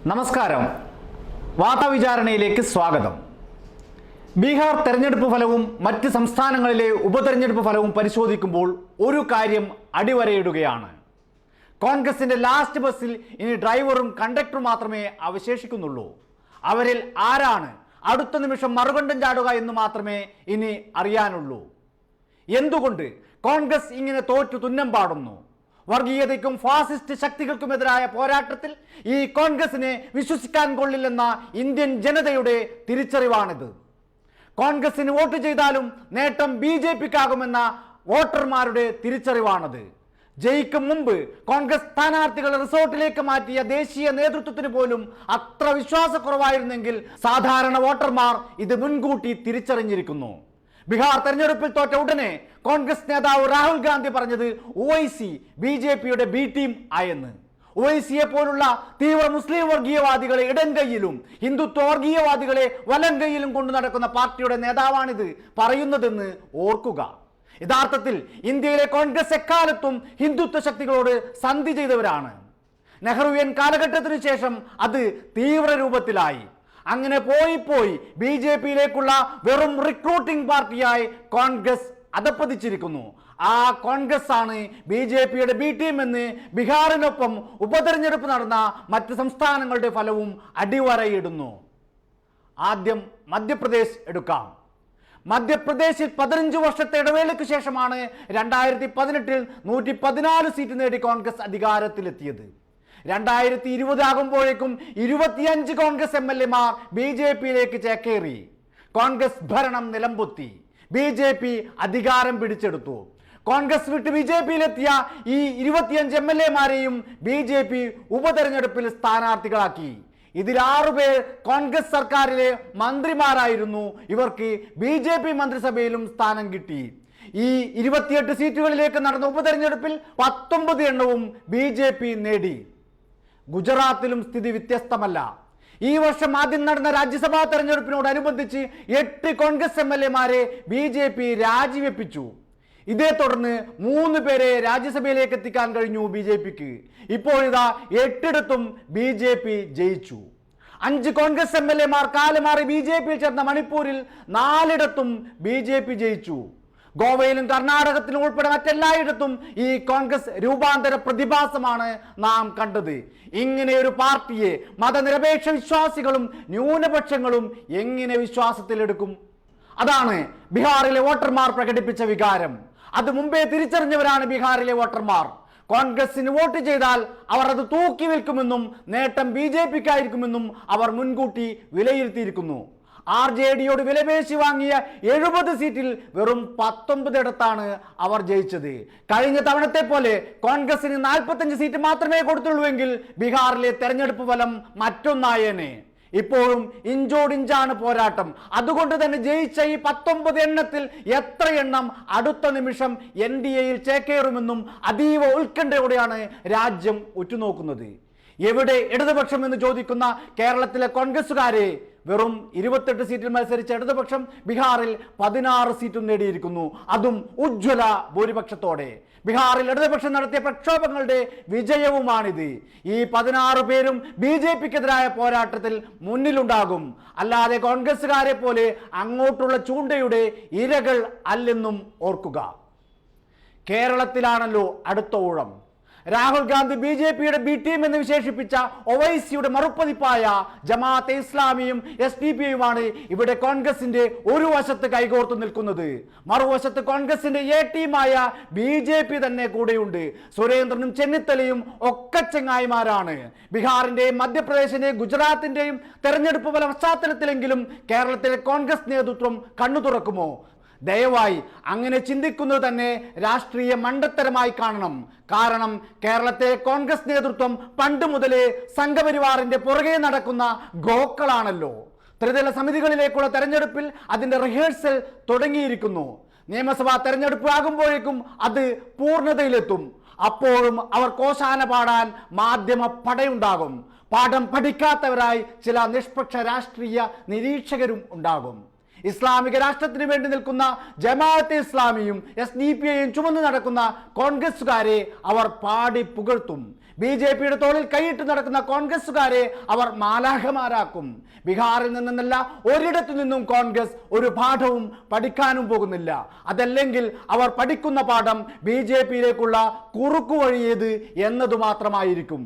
നമസ്കാരം. വാർത്താവിചാരണയിലേക്ക് സ്വാഗതം. ബീഹാർ തെരഞ്ഞെടുപ്പ് ഫലവും മറ്റ് സംസ്ഥാനങ്ങളിലെ ഉപതെരഞ്ഞെടുപ്പ് ഫലവും പരിശോധിക്കുമ്പോൾ ഒരു കാര്യം അടിവരയിടുകയാണ്. കോൺഗ്രസിന്റെ ലാസ്റ്റ് ബസ്സിൽ ഇനി ഡ്രൈവറും കണ്ടക്ടറും മാത്രമേ അവശേഷിക്കുന്നുള്ളൂ. അവരിൽ ആരാണ് അടുത്ത നിമിഷം മറുകണ്ഠം ചാടുക എന്ന് മാത്രമേ ഇനി അറിയാനുള്ളൂ. എന്തുകൊണ്ട് കോൺഗ്രസ് ഇങ്ങനെ തോറ്റു തുന്നം പാടുന്നു? വർഗീയതയ്ക്കും ഫാസിസ്റ്റ് ശക്തികൾക്കുമെതിരായ പോരാട്ടത്തിൽ ഈ കോൺഗ്രസിനെ വിശ്വസിക്കാൻ കൊള്ളില്ലെന്ന ഇന്ത്യൻ ജനതയുടെ തിരിച്ചറിവാണിത്. കോൺഗ്രസിന് വോട്ട് ചെയ്താലും നേട്ടം BJPക്കാകുമെന്ന വോട്ടർമാരുടെ തിരിച്ചറിവാണത്. ജയിക്കും മുമ്പ് കോൺഗ്രസ് സ്ഥാനാർത്ഥികളെ റിസോർട്ടിലേക്ക് മാറ്റിയ ദേശീയ നേതൃത്വത്തിന് പോലും അത്ര വിശ്വാസക്കുറവായിരുന്നെങ്കിൽ സാധാരണ വോട്ടർമാർ ഇത് മുൻകൂട്ടി തിരിച്ചറിഞ്ഞിരിക്കുന്നു. ബീഹാർ തെരഞ്ഞെടുപ്പിൽ തോറ്റ ഉടനെ കോൺഗ്രസ് നേതാവ് രാഹുൽ ഗാന്ധി പറഞ്ഞത് ഒവൈസി BJPയുടെ B ടീം ആയെന്ന്. ഒവൈസിയെ പോലുള്ള തീവ്ര മുസ്ലിം വർഗീയവാദികളെ ഇടം കൈയിലും ഹിന്ദുത്വ വർഗീയവാദികളെ വലം കൈയിലും കൊണ്ടു നടക്കുന്ന പാർട്ടിയുടെ നേതാവാണിത് പറയുന്നതെന്ന് ഓർക്കുക. യഥാർത്ഥത്തിൽ ഇന്ത്യയിലെ കോൺഗ്രസ് എക്കാലത്തും ഹിന്ദുത്വ ശക്തികളോട് സന്ധി ചെയ്തവരാണ്. നെഹ്റുവിയൻ കാലഘട്ടത്തിനു ശേഷം അത് തീവ്ര രൂപത്തിലായി. അങ്ങനെ പോയി BJPയിലേക്കുള്ള വെറും റിക്രൂട്ടിംഗ് പാർട്ടിയായി കോൺഗ്രസ് അധപ്പതിച്ചിരിക്കുന്നു. ആ കോൺഗ്രസ് ആണ് BJPയുടെ B ടീം എന്ന് ബീഹാറിനൊപ്പം ഉപതെരഞ്ഞെടുപ്പ് നടന്ന മറ്റ് സംസ്ഥാനങ്ങളുടെ ഫലവും അടിവരയിടുന്നു. ആദ്യം മധ്യപ്രദേശ് എടുക്കാം. മധ്യപ്രദേശിൽ 15 വർഷത്തെ ഇടവേളയ്ക്ക് ശേഷമാണ് 2018 114 സീറ്റ് നേടി കോൺഗ്രസ് അധികാരത്തിലെത്തിയത്. 2020 ആകുമ്പോഴേക്കും 25 കോൺഗ്രസ് MLA-മാർ BJPയിലേക്ക് ചേക്കേറി. കോൺഗ്രസ് ഭരണം നിലംപൊത്തി. BJP അധികാരം പിടിച്ചെടുത്തു. കോൺഗ്രസ് വിട്ട് BJPയിലെത്തിയ ഈ 25 MLA-മാരെയും BJP ഉപതെരഞ്ഞെടുപ്പിൽ സ്ഥാനാർത്ഥികളാക്കി. ഇതിൽ 6 പേർ കോൺഗ്രസ് സർക്കാരിലെ മന്ത്രിമാരായിരുന്നു. ഇവർക്ക് BJP മന്ത്രിസഭയിലും സ്ഥാനം കിട്ടി. ഈ 28 സീറ്റുകളിലേക്ക് നടന്ന ഉപതെരഞ്ഞെടുപ്പിൽ 19 എണ്ണവും BJP നേടി. ഗുജറാത്തിലും സ്ഥിതി വ്യത്യസ്തമല്ല. ഈ വർഷം ആദ്യം നടന്ന രാജ്യസഭാ തെരഞ്ഞെടുപ്പിനോടനുബന്ധിച്ച് 8 കോൺഗ്രസ് MLA-മാരെ BJP രാജിവെപ്പിച്ചു. ഇതേ തുടർന്ന് 3 പേരെ രാജ്യസഭയിലേക്ക് എത്തിക്കാൻ കഴിഞ്ഞു BJPക്ക്. ഇപ്പോഴിതാ 8ഇടത്തും BJP ജയിച്ചു. 5 കോൺഗ്രസ് MLA-മാർ കാലുമാറി BJPയിൽ ചേർന്ന മണിപ്പൂരിൽ 4ഇടത്തും BJP ജയിച്ചു. ഗോവയിലും കർണാടകത്തിലും ഉൾപ്പെടെ മറ്റെല്ലായിടത്തും ഈ കോൺഗ്രസ് രൂപാന്തര പ്രതിഭാസമാണ് നാം കണ്ടത്. ഇങ്ങനെ ഒരു പാർട്ടിയെ മതനിരപേക്ഷ വിശ്വാസികളും ന്യൂനപക്ഷങ്ങളും എങ്ങനെ വിശ്വാസത്തിലെടുക്കും? അതാണ് ബീഹാറിലെ വോട്ടർമാർ പ്രകടിപ്പിച്ച വികാരം. അത് മുമ്പേ തിരിച്ചറിഞ്ഞവരാണ് ബീഹാറിലെ വോട്ടർമാർ. കോൺഗ്രസിന് വോട്ട് ചെയ്താൽ അവർ അത് തൂക്കി വിൽക്കുമെന്നും നേട്ടം BJPക്കായിരിക്കുമെന്നും അവർ മുൻകൂട്ടി വിലയിരുത്തിയിരിക്കുന്നു. RJDയോട് വിലപേശി വാങ്ങിയ 70 സീറ്റിൽ വെറും 19ഇടത്താണ് അവർ ജയിച്ചത്. കഴിഞ്ഞ തവണത്തെ പോലെ കോൺഗ്രസിന് 45 സീറ്റ് മാത്രമേ കൊടുത്തുള്ളൂവെങ്കിൽ ബീഹാറിലെ തെരഞ്ഞെടുപ്പ് ഫലം മറ്റൊന്നായേനെ. ഇപ്പോഴും ഇഞ്ചോടിഞ്ചാണ് പോരാട്ടം. അതുകൊണ്ട് തന്നെ ജയിച്ച ഈ 19 എണ്ണത്തിൽ എത്ര എണ്ണം അടുത്ത നിമിഷം NDAയിൽ ചേക്കേറുമെന്നും അതീവ ഉത്കണ്ഠയോടെയാണ് രാജ്യം ഉറ്റുനോക്കുന്നത്. എവിടെ ഇടതുപക്ഷം എന്ന് ചോദിക്കുന്ന കേരളത്തിലെ കോൺഗ്രസുകാരെ വെറും 28 സീറ്റിൽ മത്സരിച്ച ഇടതുപക്ഷം ബീഹാറിൽ 16 സീറ്റും നേടിയിരിക്കുന്നു. അതും ഉജ്ജ്വല ഭൂരിപക്ഷത്തോടെ. ബീഹാറിൽ ഇടതുപക്ഷം നടത്തിയ പ്രക്ഷോഭങ്ങളുടെ വിജയവുമാണിത്. ഈ 16 പേരും BJPക്കെതിരായ പോരാട്ടത്തിൽ മുന്നിലുണ്ടാകും. അല്ലാതെ കോൺഗ്രസുകാരെ പോലെ അങ്ങോട്ടുള്ള ചൂണ്ടയുടെ ഇരകൾ അല്ലെന്നും ഓർക്കുക. കേരളത്തിലാണല്ലോ അടുത്ത ഊഴം. രാഹുൽ ഗാന്ധി BJPയുടെ B ടീം എന്ന് വിശേഷിപ്പിച്ച ഒവൈസിയുടെ മറുപതിപ്പായ ജമാഅത്തെ ഇസ്ലാമിയും SDPയുമാണ് ഇവിടെ കോൺഗ്രസിന്റെ ഒരു വശത്ത് കൈകോർത്തു നിൽക്കുന്നത്. മറുവശത്ത് കോൺഗ്രസിന്റെ A ടീമായ BJP തന്നെ കൂടെയുണ്ട്. സുരേന്ദ്രനും ചെന്നിത്തലയും ഒക്കെ ചെങ്ങായിമാരാണ്. ബീഹാറിന്റെയും മധ്യപ്രദേശിന്റെയും ഗുജറാത്തിന്റെയും തെരഞ്ഞെടുപ്പ് ഫല പശ്ചാത്തലത്തിലെങ്കിലും കേരളത്തിലെ കോൺഗ്രസ് നേതൃത്വം കണ്ണു തുറക്കുമോ? ദയവായി അങ്ങനെ ചിന്തിക്കുന്നത് തന്നെ രാഷ്ട്രീയ മണ്ടത്തരമായി കാണണം. കാരണം കേരളത്തെ കോൺഗ്രസ് നേതൃത്വം പണ്ട് മുതലേ സംഘപരിവാറിന്റെ പുറകെ നടക്കുന്ന ഗോക്കളാണല്ലോ. ത്രിതല സമിതികളിലേക്കുള്ള തെരഞ്ഞെടുപ്പിൽ അതിന്റെ റിഹേഴ്സൽ തുടങ്ങിയിരിക്കുന്നു. നിയമസഭാ തെരഞ്ഞെടുപ്പ് ആകുമ്പോഴേക്കും അത് പൂർണ്ണതയിലെത്തും. അപ്പോഴും അവർ കോശാന പാടാൻ മാധ്യമ പടയുണ്ടാകും. പാഠം പഠിക്കാത്തവരായി ചില നിഷ്പക്ഷ രാഷ്ട്രീയ നിരീക്ഷകരും ഉണ്ടാകും. ഇസ്ലാമിക രാഷ്ട്രത്തിന് വേണ്ടി നിൽക്കുന്ന ജമാഅത്തെ ഇസ്ലാമിയും SDPയും ചുമന്നു നടക്കുന്ന കോൺഗ്രസുകാരെ അവർ പാടി പുകഴ്ത്തും. BJPയുടെ തോളിൽ കൈയിട്ട് നടക്കുന്ന കോൺഗ്രസുകാരെ അവർ മാലാഖമാരാക്കും. ബീഹാറിൽ നിന്നല്ല, ഒരിടത്തു നിന്നും കോൺഗ്രസ് ഒരു പാഠവും പഠിക്കാനും പോകുന്നില്ല. അതല്ലെങ്കിൽ അവർ പഠിക്കുന്ന പാഠം BJPയിലേക്കുള്ള കുറുക്കുവഴി ഏത് എന്നതു മാത്രമായിരിക്കും.